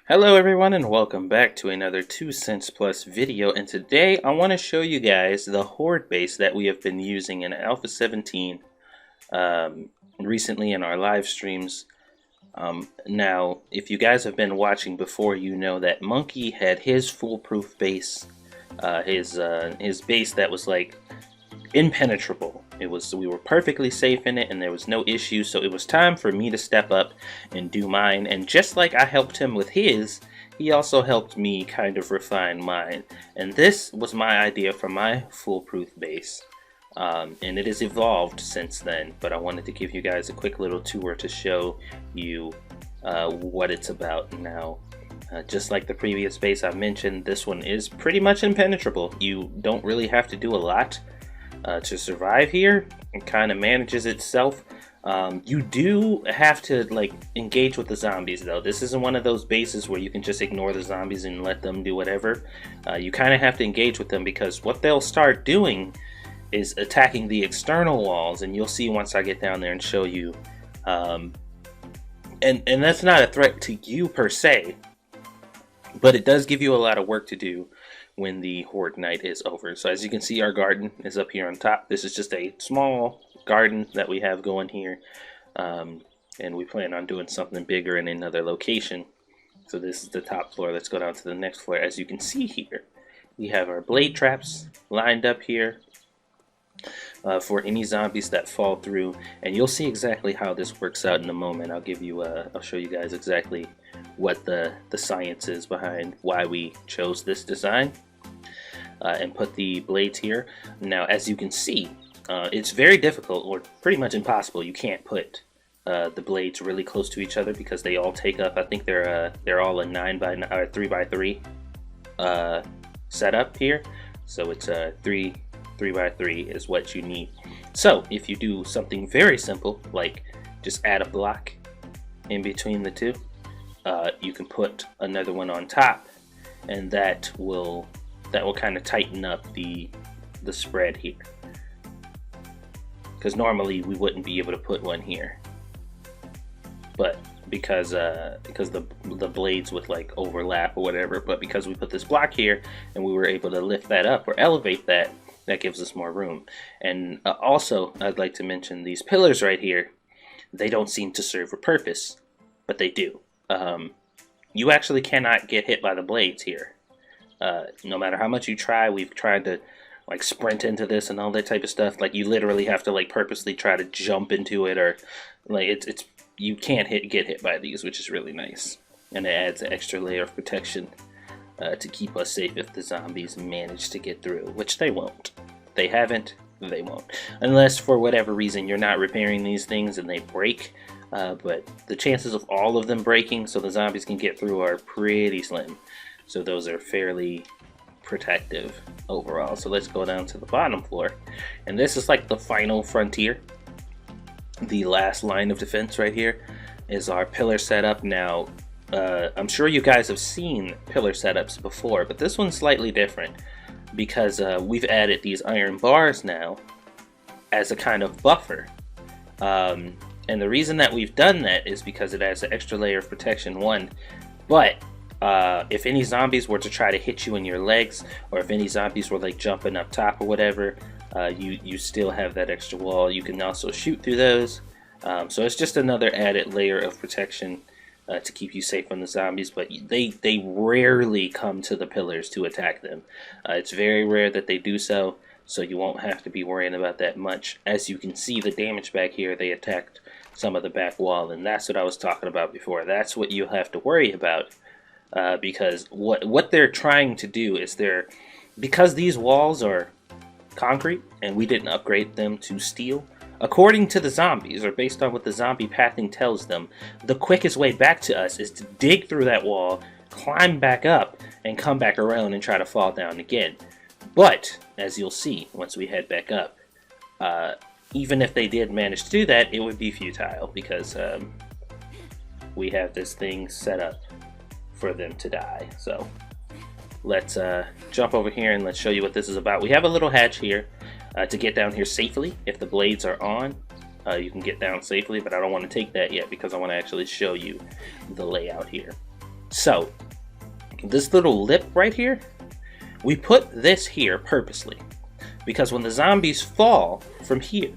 Hello everyone and welcome back to another 2 cents plus video, and today I want to show you guys the Horde base that we have been using in Alpha 17 recently in our live streams. Now if you guys have been watching before, you know that Monkey had his foolproof base, his base that was like impenetrable. We were perfectly safe in it and there was no issue, so it was time for me to step up and do mine. And just like I helped him with his, he also helped me kind of refine mine. And this was my idea for my foolproof base. And it has evolved since then, but I wanted to give you guys a quick little tour to show you what it's about now. Just like the previous base I mentioned, this one is pretty much impenetrable. You don't really have to do a lot to survive here. It kind of manages itself. You do have to like engage with the zombies though. This isn't one of those bases where you can just ignore the zombies and let them do whatever. You kind of have to engage with them, because what they'll start doing is attacking the external walls, and you'll see once I get down there and show you. And that's not a threat to you per se, but it does give you a lot of work to do when the Horde night is over. So as you can see, our garden is up here on top. This is just a small garden that we have going here, and we plan on doing something bigger in another location. So this is the top floor. Let's go down to the next floor. As you can see here, we have our blade traps lined up here for any zombies that fall through, and you'll see exactly how this works out in a moment. I'll show you guys exactly what the science is behind why we chose this design and put the blades here. Now as you can see, it's very difficult, or pretty much impossible. You can't put the blades really close to each other because they all take up, I think they're all a 9x9 or 3x3 setup here. So it's a 3x3 is what you need. So if you do something very simple, like just add a block in between the two, you can put another one on top, and that will kind of tighten up the spread here, because normally we wouldn't be able to put one here, but because the blades would like overlap or whatever, but because we put this block here and we were able to lift that up or elevate that gives us more room. And also I'd like to mention these pillars right here. They don't seem to serve a purpose, but they do. You actually cannot get hit by the blades here. No matter how much you try. We've tried to like sprint into this and all that type of stuff. Like you literally have to like purposely try to jump into it, or like it's you can't get hit by these, which is really nice. And it adds an extra layer of protection to keep us safe if the zombies manage to get through, which they won't. They haven't, they won't. Unless for whatever reason you're not repairing these things and they break. But the chances of all of them breaking so the zombies can get through are pretty slim. So those are fairly protective overall. So let's go down to the bottom floor. And this is like the final frontier. The last line of defense right here is our pillar setup. Now, I'm sure you guys have seen pillar setups before, but this one's slightly different because we've added these iron bars now as a kind of buffer. And the reason that we've done that is because it adds an extra layer of protection, one, but if any zombies were to try to hit you in your legs, or if any zombies were like jumping up top or whatever, you still have that extra wall. You can also shoot through those. So it's just another added layer of protection to keep you safe from the zombies, but they rarely come to the pillars to attack them. It's very rare that they do so, so you won't have to be worrying about that much. As you can see, the damage back here, they attacked some of the back wall, and that's what I was talking about before. That's what you have to worry about, because what they're trying to do is because these walls are concrete and we didn't upgrade them to steel, according to the zombies, or based on what the zombie pathing tells them, the quickest way back to us is to dig through that wall, climb back up, and come back around and try to fall down again. But as you'll see once we head back up, even if they did manage to do that, it would be futile, because we have this thing set up for them to die. So let's jump over here and let's show you what this is about. We have a little hatch here to get down here safely. If the blades are on, you can get down safely, but I don't want to take that yet because I want to actually show you the layout here. So this little lip right here, we put this here purposely because when the zombies fall from here,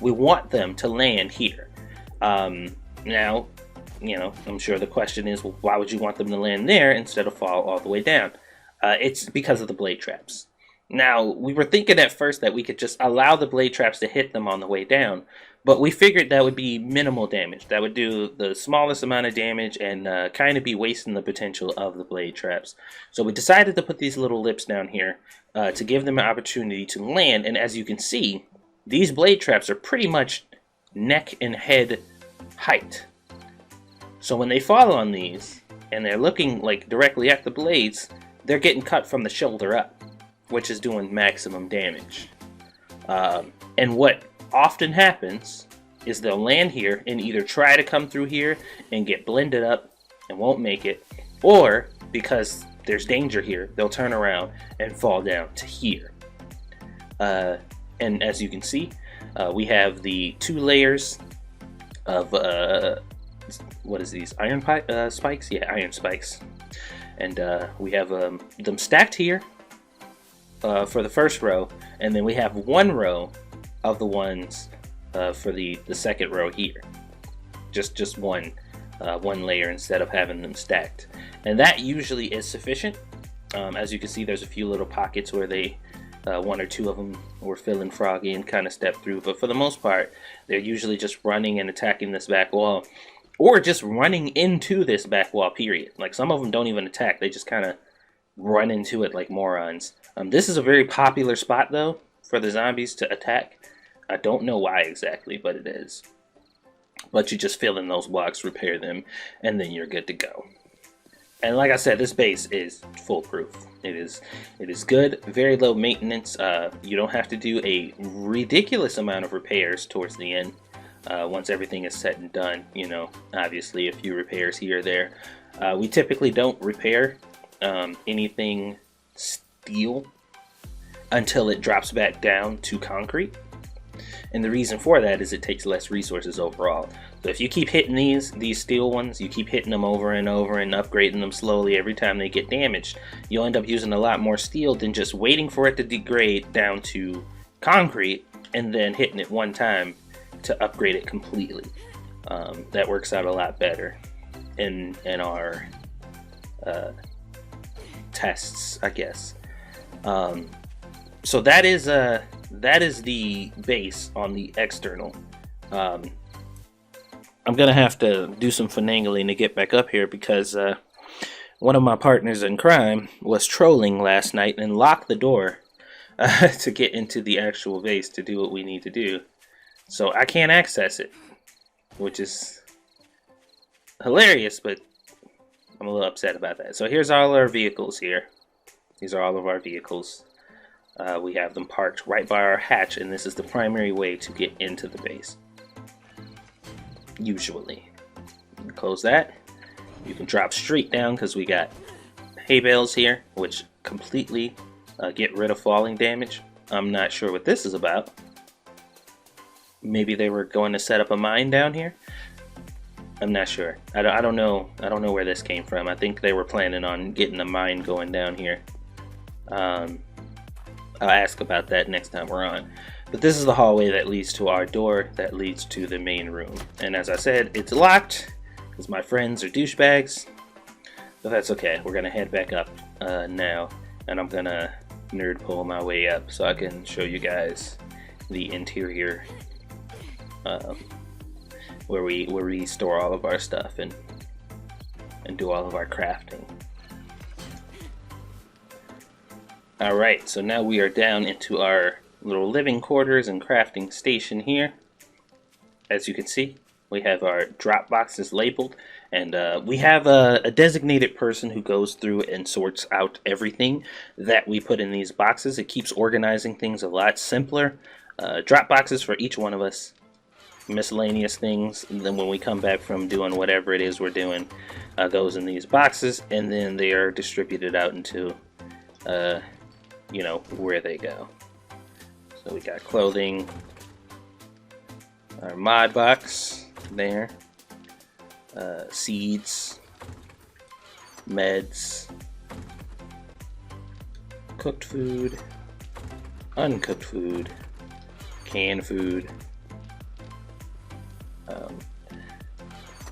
we want them to land here. Now, you know, I'm sure the question is, well, why would you want them to land there instead of fall all the way down? It's because of the blade traps. Now, we were thinking at first that we could just allow the blade traps to hit them on the way down, but we figured that would be minimal damage. That would do the smallest amount of damage and kind of be wasting the potential of the blade traps. So we decided to put these little lips down here to give them an opportunity to land, and as you can see, these blade traps are pretty much neck and head height. So when they fall on these, and they're looking like directly at the blades, they're getting cut from the shoulder up, which is doing maximum damage. And what often happens is they'll land here and either try to come through here and get blended up and won't make it, or because there's danger here, they'll turn around and fall down to here. And as you can see, we have the 2 layers of what is these, iron spikes? Yeah, iron spikes. And we have them stacked here for the first row, and then we have 1 row of the ones for the second row here. Just one layer instead of having them stacked, and that usually is sufficient. As you can see, there's a few little pockets where they 1 or 2 of them were feeling froggy and kind of stepped through, but for the most part, they're usually just running and attacking this back wall, or just running into this back wall, period. Like, some of them don't even attack, they just kind of run into it like morons. This is a very popular spot, though, for the zombies to attack. I don't know why exactly, but it is. But you just fill in those blocks, repair them, and then you're good to go. And like I said, this base is foolproof. It is good, very low maintenance. You don't have to do a ridiculous amount of repairs towards the end. Once everything is said and done, you know, obviously a few repairs here or there. We typically don't repair anything steel until it drops back down to concrete. And the reason for that is it takes less resources overall. So if you keep hitting these steel ones, you keep hitting them over and over and upgrading them slowly every time they get damaged, you'll end up using a lot more steel than just waiting for it to degrade down to concrete and then hitting it one time to upgrade it completely. That works out a lot better in our tests, I guess. So that is the base on the external. I'm gonna have to do some finagling to get back up here because one of my partners in crime was trolling last night and locked the door to get into the actual base to do what we need to do. So I can't access it, which is hilarious, but I'm a little upset about that. So here's all our vehicles here. These are all of our vehicles. We have them parked right by our hatch, and this is the primary way to get into the base. Usually. You can close that. You can drop straight down because we got hay bales here, which completely get rid of falling damage. I'm not sure what this is about. Maybe they were going to set up a mine down here. I'm not sure. I don't know. I don't know where this came from. I think they were planning on getting a mine going down here. I'll ask about that next time we're on. But this is the hallway that leads to our door that leads to the main room. And as I said, it's locked because my friends are douchebags. But that's okay. We're gonna head back up now, and I'm gonna nerd pull my way up so I can show you guys the interior, where we store all of our stuff and do all of our crafting. Alright, so now we are down into our little living quarters and crafting station here. As you can see, we have our drop boxes labeled, and we have a designated person who goes through and sorts out everything that we put in these boxes. It keeps organizing things a lot simpler. Drop boxes for each one of us, miscellaneous things, and then when we come back from doing whatever it is we're doing, goes in these boxes, and then they are distributed out into you know, where they go. So we got clothing, our mod box there, seeds, meds, cooked food, uncooked food, canned food,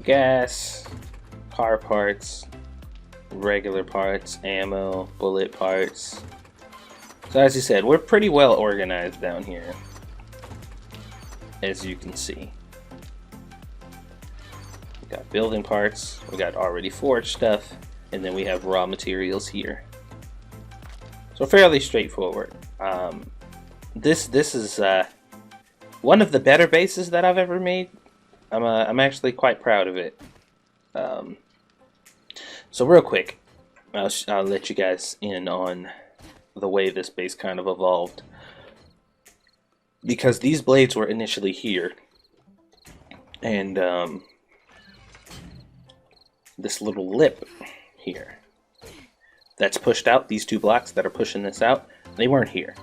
gas, car parts, regular parts, ammo, bullet parts. So as you said, we're pretty well organized down here, as you can see. We got building parts, we got already forged stuff, and then we have raw materials here. So fairly straightforward. This is one of the better bases that I've ever made. I'm actually quite proud of it. So real quick, I'll let you guys in on the way this base kind of evolved. Because these blades were initially here, and this little lip here that's pushed out, these two blocks that are pushing this out, they weren't here.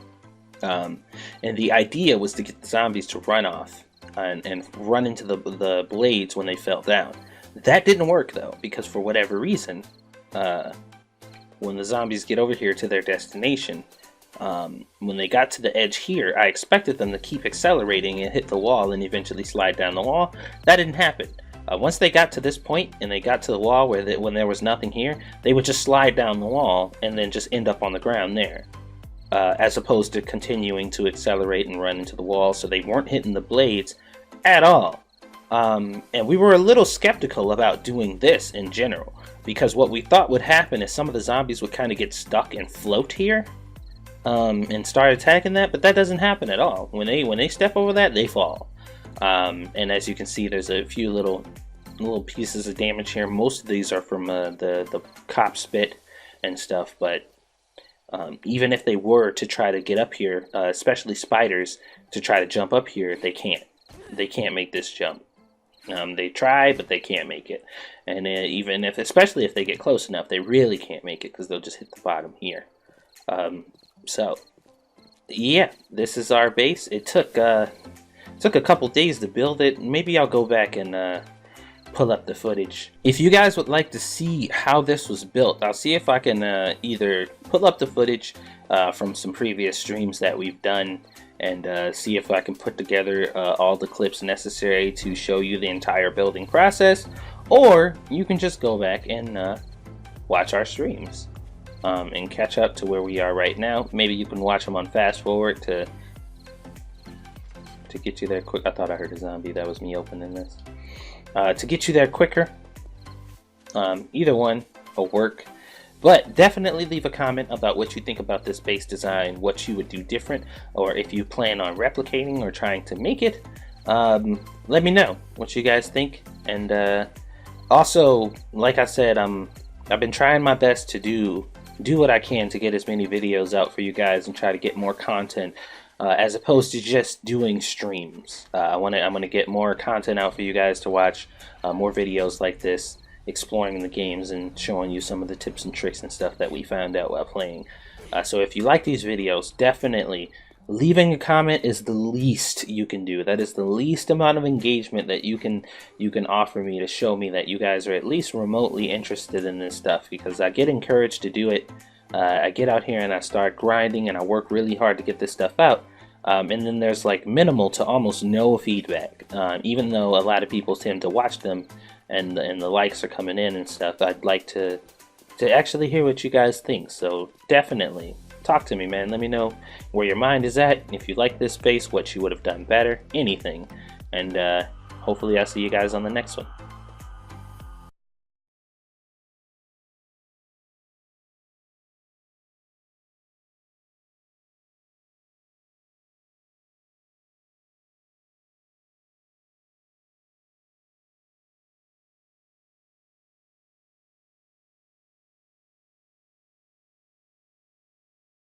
And the idea was to get the zombies to run off and run into the blades when they fell down. That didn't work though, because for whatever reason, when the zombies get over here to their destination, when they got to the edge here, I expected them to keep accelerating and hit the wall and eventually slide down the wall. That didn't happen. Once they got to this point and they got to the wall where when there was nothing here, they would just slide down the wall and then just end up on the ground there. As opposed to continuing to accelerate and run into the wall, so they weren't hitting the blades at all. And we were a little skeptical about doing this in general, because what we thought would happen is some of the zombies would kind of get stuck and float here and start attacking that, but that doesn't happen at all. When they step over that, they fall. And as you can see, there's a few little pieces of damage here. Most of these are from the cop spit and stuff, but even if they were to try to get up here, especially spiders, to try to jump up here, they can't. They can't make this jump. They try, but they can't make it. And even if, especially if they get close enough, they really can't make it because they'll just hit the bottom here. So, yeah, this is our base. It took a couple days to build it. Maybe I'll go back and pull up the footage. If you guys would like to see how this was built, I'll see if I can either pull up the footage from some previous streams that we've done, and see if I can put together all the clips necessary to show you the entire building process, or you can just go back and watch our streams and catch up to where we are right now. Maybe you can watch them on fast forward to get you there quick. I thought I heard a zombie. That was me opening this. To get you there quicker. Either one will work. But definitely leave a comment about what you think about this base design, what you would do different, or if you plan on replicating or trying to make it. Let me know what you guys think. And also, like I said, I've been trying my best to do what I can to get as many videos out for you guys and try to get more content, as opposed to just doing streams. I'm gonna get more content out for you guys to watch, more videos like this, exploring the games and showing you some of the tips and tricks and stuff that we found out while playing. So if you like these videos, definitely leaving a comment is the least you can do. That is the least amount of engagement that you can offer me to show me that you guys are at least remotely interested in this stuff, because I get encouraged to do it. I get out here and I start grinding and I work really hard to get this stuff out. And then there's like minimal to almost no feedback, even though a lot of people tend to watch them and the likes are coming in and stuff. I'd like to actually hear what you guys think. So definitely talk to me, man. Let me know where your mind is at. If you like this space, what you would have done better, anything. And hopefully I'll see you guys on the next one.